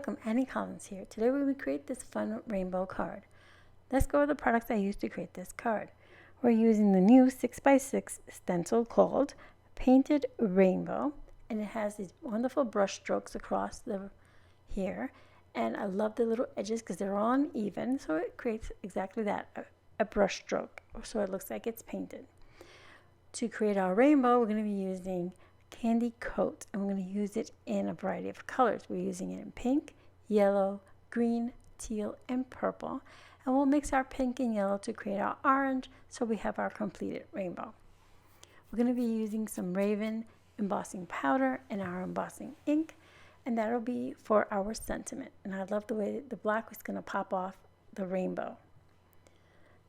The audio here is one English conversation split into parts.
welcome, Annie Collins here. Today we're going to create this fun rainbow card. Let's go over the products I used to create this card. We're using the new 6x6 stencil called Painted Rainbow, and it has these wonderful brush strokes across the here, and I love the little edges because they're all uneven, so it creates exactly that, a brush stroke, so it looks like it's painted. To create our rainbow, we're going to be using candy coat, and we're going to use it in a variety of colors. We're using it in pink, yellow, green, teal, and purple, and we'll mix our pink and yellow to create our orange, so we have our completed rainbow. We're going to be using some Raven embossing powder and our embossing ink, and that'll be for our sentiment. And I love the way the black was going to pop off the rainbow.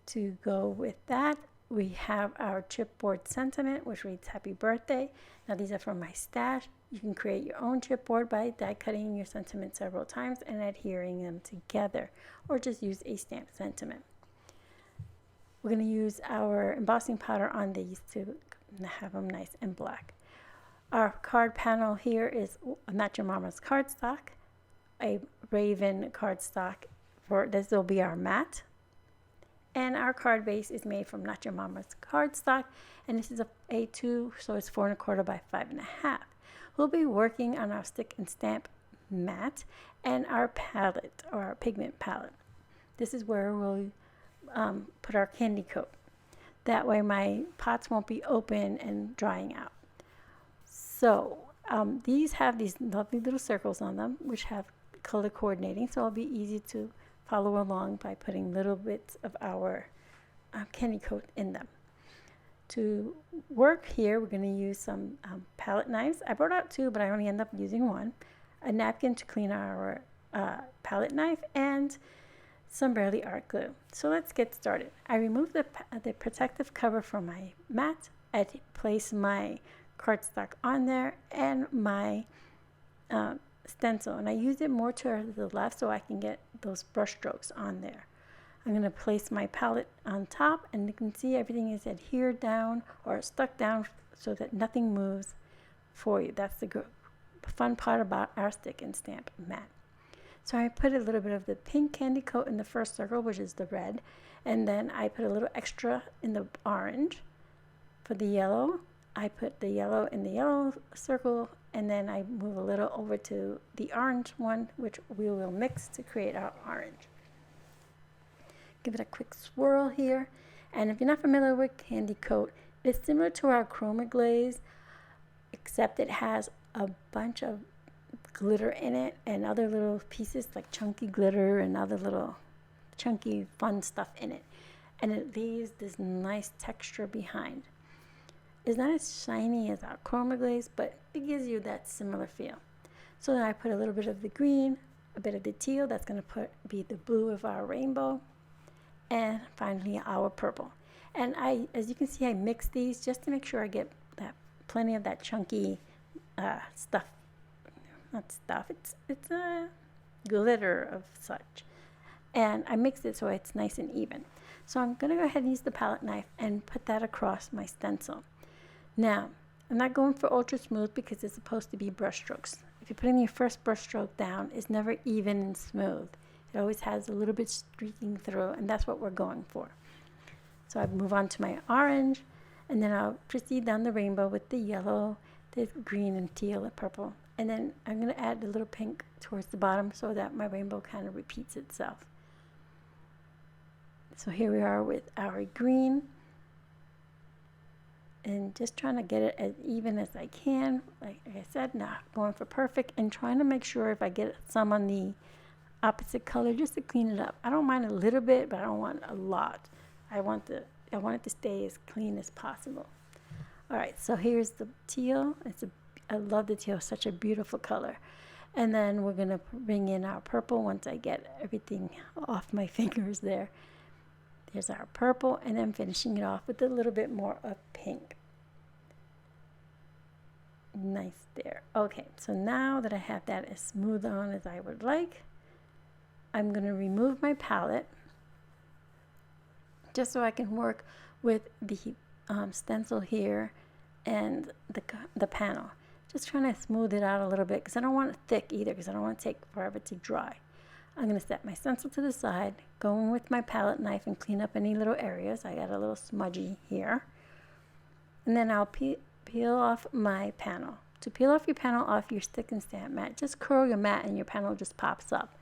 To go with that, we have our chipboard sentiment, which reads happy birthday. Now these are from my stash. You can create your own chipboard by die cutting your sentiment several times and adhering them together, or just use a stamped sentiment. We're going to use our embossing powder on these to have them nice and black. Our card panel here is Not Your Mama's cardstock, a Raven cardstock. For this will be our mat. And our card base is made from Not Your Mama's cardstock, and this is a A2, so it's 4 1/4 by 5 1/2. We'll be working on our stick and stamp mat and our palette, or our pigment palette. This is where we'll put our candy coat. That way my pots won't be open and drying out. So these have these lovely little circles on them, which have color coordinating, so it'll be easy to follow along by putting little bits of our candy coat in them. To work here, we're going to use some palette knives. I brought out 2, but I only end up using 1. A napkin to clean our palette knife, and some Burley art glue. So let's get started. I removed the protective cover from my mat. I placed my cardstock on there and my stencil, and I used it more to the left so I can get those brush strokes on there. I'm going to place my palette on top, and you can see everything is adhered down or stuck down so that nothing moves for you. That's the fun part about our stick and stamp mat. So I put a little bit of the pink candy coat in the first circle, which is the red, and then I put a little extra in the orange. For the yellow, I put the yellow in the yellow circle, and then I move a little over to the orange one, which we will mix to create our orange. Give it a quick swirl here, and if you're not familiar with candy coat, it's similar to our chroma glaze, except it has a bunch of glitter in it and other little pieces like chunky glitter and other little chunky fun stuff in it, and it leaves this nice texture behind. It's not as shiny as our chroma glaze, but it gives you that similar feel. So then I put a little bit of the green, a bit of the teal, that's going to be the blue of our rainbow, and finally our purple. And as you can see, I mix these just to make sure I get plenty of that chunky stuff. Not stuff, it's a glitter of such. And I mixed it so it's nice and even. So I'm going to go ahead and use the palette knife and put that across my stencil. Now, I'm not going for ultra smooth because it's supposed to be brush strokes. If you're putting your first brush stroke down, it's never even and smooth. It always has a little bit streaking through, and that's what we're going for. So I move on to my orange, and then I'll proceed down the rainbow with the yellow, the green, and teal, and purple. And then I'm going to add a little pink towards the bottom so that my rainbow kind of repeats itself. So here we are with our green, and just trying to get it as even as I can. Like I said, not going for perfect, and trying to make sure if I get some on the opposite color just to clean it up. I don't mind a little bit, but I don't want a lot. I want it to stay as clean as possible. All right, so here's the teal. I love the teal, such a beautiful color. And then we're going to bring in our purple once I get everything off my fingers there. There's our purple, and then finishing it off with a little bit more of pink. Nice there. Okay, so now that I have that as smooth on as I would like, I'm going to remove my palette just so I can work with the stencil here and the panel. Just trying to smooth it out a little bit because I don't want it thick either, because I don't want it to take forever to dry. I'm going to set my stencil to the side, go in with my palette knife and clean up any little areas. I got a little smudgy here. And then I'll peel off my panel. To peel off your panel off your stick and stamp mat, just curl your mat and your panel just pops up.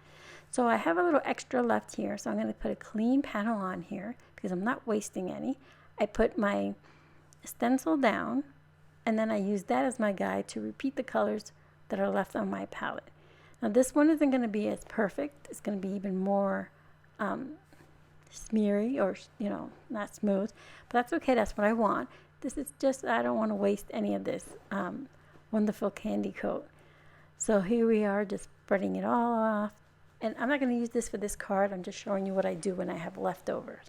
So I have a little extra left here, so I'm going to put a clean panel on here because I'm not wasting any. I put my stencil down, and then I use that as my guide to repeat the colors that are left on my palette. Now this one isn't going to be as perfect. It's going to be even more smeary, or not smooth, but that's okay. That's what I want. This is just, I don't want to waste any of this wonderful candy coat. So here we are, just spreading it all off. And I'm not going to use this for this card. I'm just showing you what I do when I have leftovers.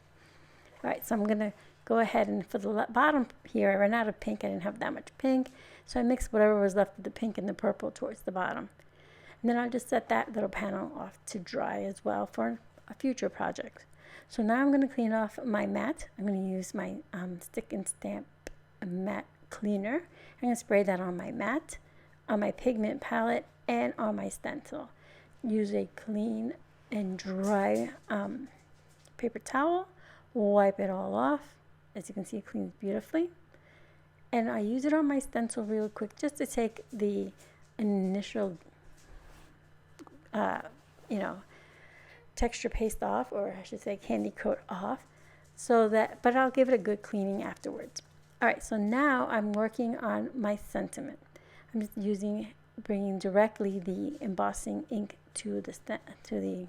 All right, so I'm going to go ahead, and for the bottom here, I ran out of pink. I didn't have that much pink, so I mixed whatever was left of the pink and the purple towards the bottom. And then I'll just set that little panel off to dry as well for a future project. So now I'm going to clean off my mat. I'm going to use my stick and stamp matte cleaner. I'm going to spray that on my mat, on my pigment palette, and on my stencil. Use a clean and dry paper towel. Wipe it all off. As you can see, it cleans beautifully. And I use it on my stencil real quick just to take the initial texture paste off, or I should say candy coat off, but I'll give it a good cleaning afterwards. All right, so now I'm working on my sentiment. I'm just bringing directly the embossing ink to the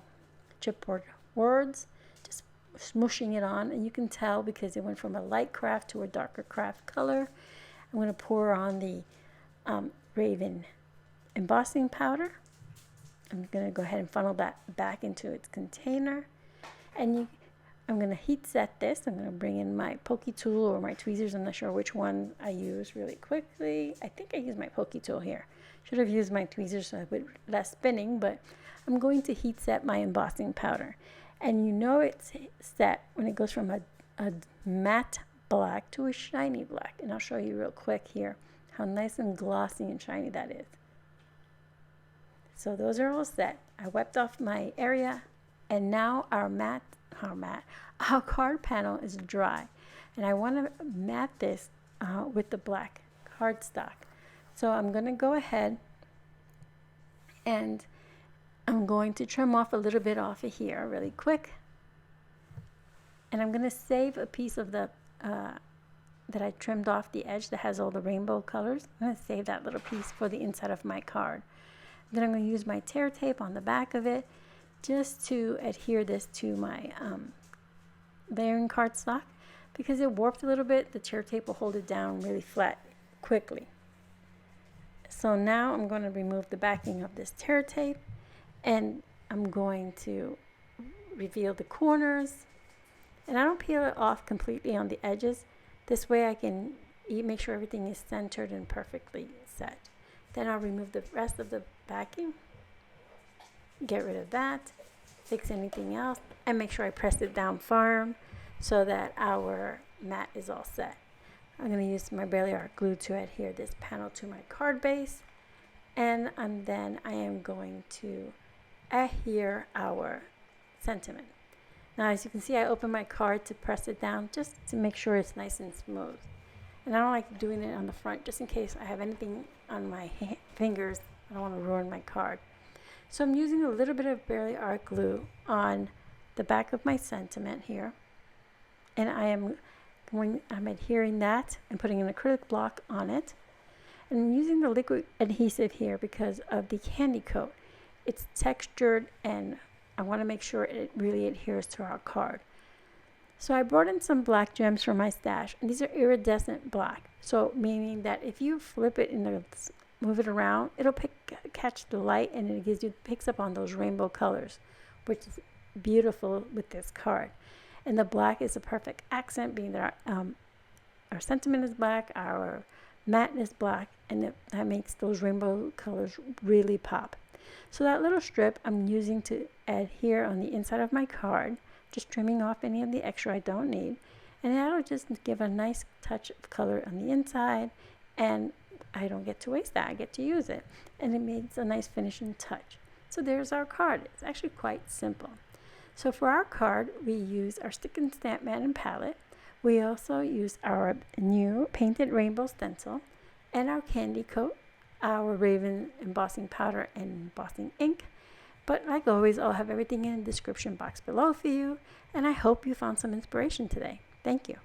chipboard words, just smooshing it on, and you can tell because it went from a light craft to a darker craft color. I'm going to pour on the Raven embossing powder. I'm going to go ahead and funnel that back into its container, and I'm going to heat set this. I'm going to bring in my pokey tool or my tweezers. I'm not sure which one I use really quickly. I think I use my pokey tool here. Should have used my tweezers so I would less spinning, but I'm going to heat set my embossing powder. And it's set when it goes from a matte black to a shiny black. And I'll show you real quick here how nice and glossy and shiny that is. So those are all set. I wiped off my area, and now our card panel is dry. And I want to mat this with the black cardstock. So I'm going to go ahead and I'm going to trim off a little bit off of here really quick. And I'm going to save a piece of the that I trimmed off the edge that has all the rainbow colors. I'm going to save that little piece for the inside of my card. Then I'm going to use my tear tape on the back of it just to adhere this to my layering cardstock. Because it warped a little bit, the tear tape will hold it down really flat quickly. So now I'm going to remove the backing of this tear tape, and I'm going to reveal the corners. And I don't peel it off completely on the edges. This way I can make sure everything is centered and perfectly set. Then I'll remove the rest of the backing, get rid of that, fix anything else, and make sure I press it down firm so that our mat is all set. I'm going to use my Braille art glue to adhere this panel to my card base, and then I am going to adhere our sentiment. Now, as you can see, I open my card to press it down just to make sure it's nice and smooth. And I don't like doing it on the front just in case I have anything on my fingers. I don't want to ruin my card. So I'm using a little bit of Braille art glue on the back of my sentiment here. And I'm adhering that and putting an acrylic block on it. And I'm using the liquid adhesive here because of the candy coat. It's textured and I want to make sure it really adheres to our card. So I brought in some black gems from my stash, and these are iridescent black. So meaning that if you flip it and move it around, it'll catch the light, and it picks up on those rainbow colors, which is beautiful with this card. And the black is a perfect accent, being that our sentiment is black, our matte is black, and that makes those rainbow colors really pop. So that little strip I'm using to adhere on the inside of my card, just trimming off any of the extra I don't need, and that'll just give a nice touch of color on the inside and I don't get to waste that. I get to use it. And it makes a nice finishing touch. So there's our card. It's actually quite simple. So for our card, we use our Stick and Stamp Mat and palette. We also use our new Painted Rainbow stencil and our candy coat, our Raven embossing powder and embossing ink. But like always, I'll have everything in the description box below for you. And I hope you found some inspiration today. Thank you.